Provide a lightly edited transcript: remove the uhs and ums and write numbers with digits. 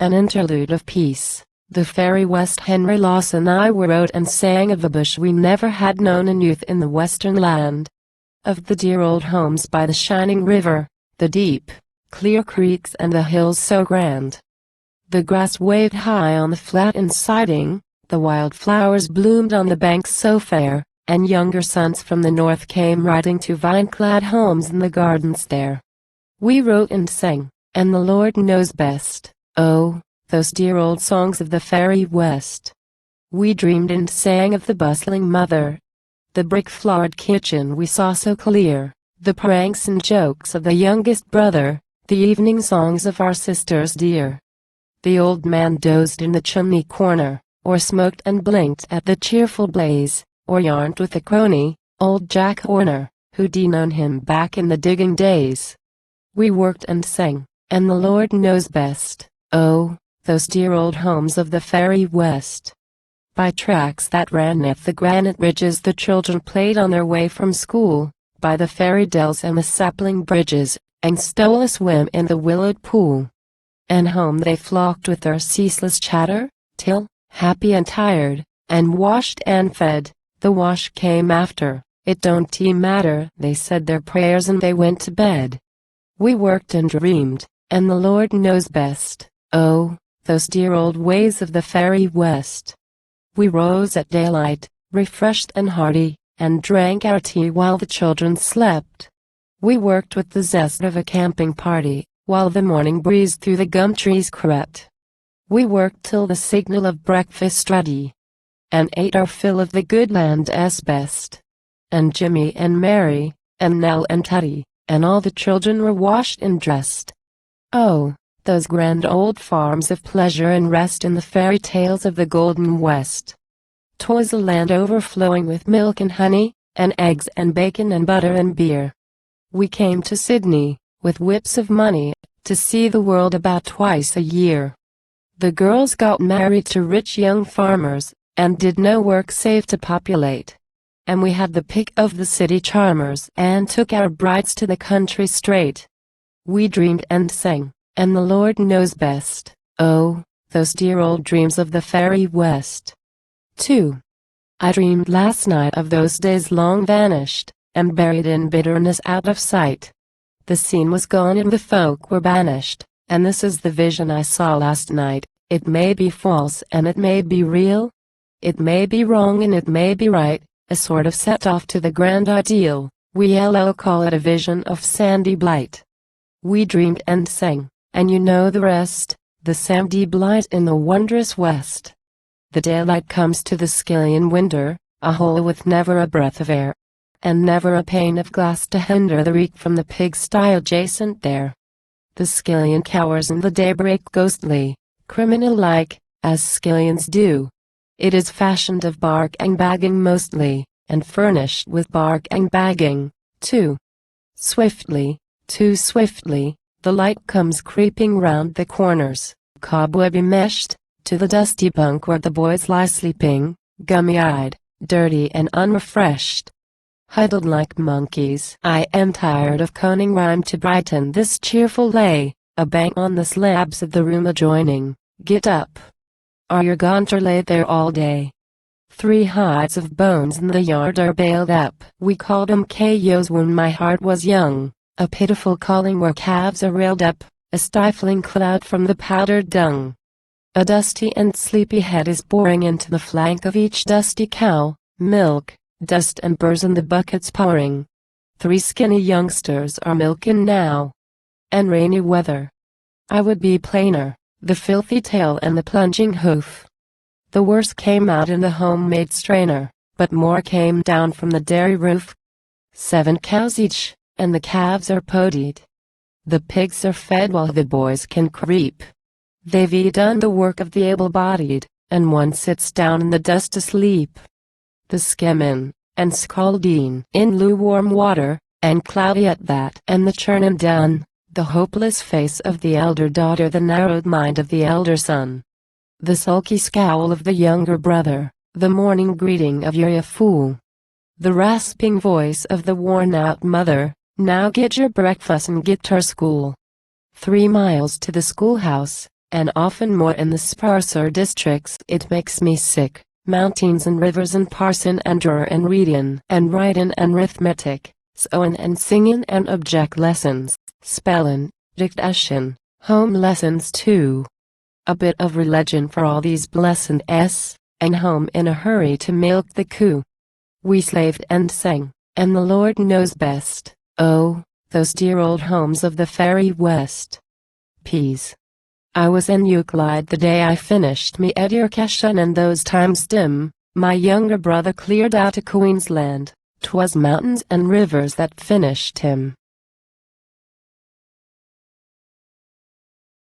An interlude of peace. The fairy West. Henry Lawson. I wrote and sang of the bush we never had known in youth in the western land. Of the dear old homes by the shining river, the deep, clear creeks and the hills so grand. The grass waved high on the flattened siding, the wild flowers bloomed on the banks so fair, and younger sons from the north came riding to vine-clad homes in the gardens there. We wrote and sang, and the Lord knows best. Oh, those dear old songs of the fairy West. We dreamed and sang of the bustling mother, the brick-floored kitchen we saw so clear, the pranks and jokes of the youngest brother, the evening songs of our sisters dear. The old man dozed in the chimney corner, or smoked and blinked at the cheerful blaze, or yarned with the crony, old Jack Horner, who'd known him back in the digging days. We worked and sang, and the Lord knows best. Oh, those dear old homes of the fairy West. By tracks that ran up the granite ridges the children played on their way from school, by the fairy dells and the sapling bridges, and stole a swim in the willowed pool. And home they flocked with their ceaseless chatter, till, happy and tired, and washed and fed, the wash came after. It don't matter, they said their prayers and they went to bed. We worked and dreamed, and the Lord knows best. Oh, those dear old ways of the fairy West. We rose at daylight, refreshed and hearty, and drank our tea while the children slept. We worked with the zest of a camping party, while the morning breeze through the gum trees crept. We worked till the signal of breakfast ready, and ate our fill of the good land's best. And Jimmy and Mary, and Nell and Teddy, and all the children were washed and dressed. Oh, those grand old farms of pleasure and rest in the fairy tales of the golden West. 'Twas a land overflowing with milk and honey, and eggs and bacon and butter and beer. We came to Sydney, with whips of money, to see the world about twice a year. The girls got married to rich young farmers, and did no work save to populate. And we had the pick of the city charmers and took our brides to the country straight. We dreamed and sang, and the Lord knows best. Oh, those dear old dreams of the fairy West. 2. I dreamed last night of those days long vanished, and buried in bitterness out of sight. The scene was gone and the folk were banished, and this is the vision I saw last night. It may be false and it may be real. It may be wrong and it may be right, a sort of set off to the grand ideal. We'll call it a vision of sandy blight. We dreamed and sang, and you know the rest, the sandy blight in the wondrous West. The daylight comes to the skillion window, a hole with never a breath of air, and never a pane of glass to hinder the reek from the pigsty adjacent there. The skillion cowers in the daybreak ghostly, criminal-like, as skillions do. It is fashioned of bark and bagging mostly, and furnished with bark and bagging, too. Swiftly, too swiftly, the light comes creeping round the corners, cobwebby meshed, to the dusty bunk where the boys lie sleeping, gummy-eyed, dirty and unrefreshed. Huddled like monkeys. I am tired of coning rhyme to brighten this cheerful lay, a bang on the slabs of the room adjoining. Get up. Are you gone to lay there all day? 3 hides of bones in the yard are baled up. We called 'em KOs when my heart was young, a pitiful calling where calves are railed up, a stifling cloud from the powdered dung. A dusty and sleepy head is boring into the flank of each dusty cow, milk, dust and burrs in the buckets pouring. 3 skinny youngsters are milking now. And rainy weather. I would be plainer, the filthy tail and the plunging hoof. The worst came out in the homemade strainer, but more came down from the dairy roof. 7 cows each, and the calves are podied. The pigs are fed while the boys can creep. They've done the work of the able-bodied, and one sits down in the dust asleep. The skimming, and scalding in lukewarm water, and cloudy at that, and the churning done, the hopeless face of the elder daughter, the narrowed mind of the elder son. The sulky scowl of the younger brother, the morning greeting of "You're a fool." The rasping voice of the worn-out mother, "Now get your breakfast and get to school." 3 miles to the schoolhouse, and often more in the sparser districts. It makes me sick. Mountains and rivers and parson and drawer and readin' and writin' and arithmetic, sewin' and singin' and object lessons, spellin', dictation, home lessons too. A bit of religion for all these blessin' s, and home in a hurry to milk the coo. We slaved and sang, and the Lord knows best. Oh, those dear old homes of the fairy west. Peas. I was in Euclid the day I finished me education, and those times dim, my younger brother cleared out to Queensland. 'Twas mountains and rivers that finished him.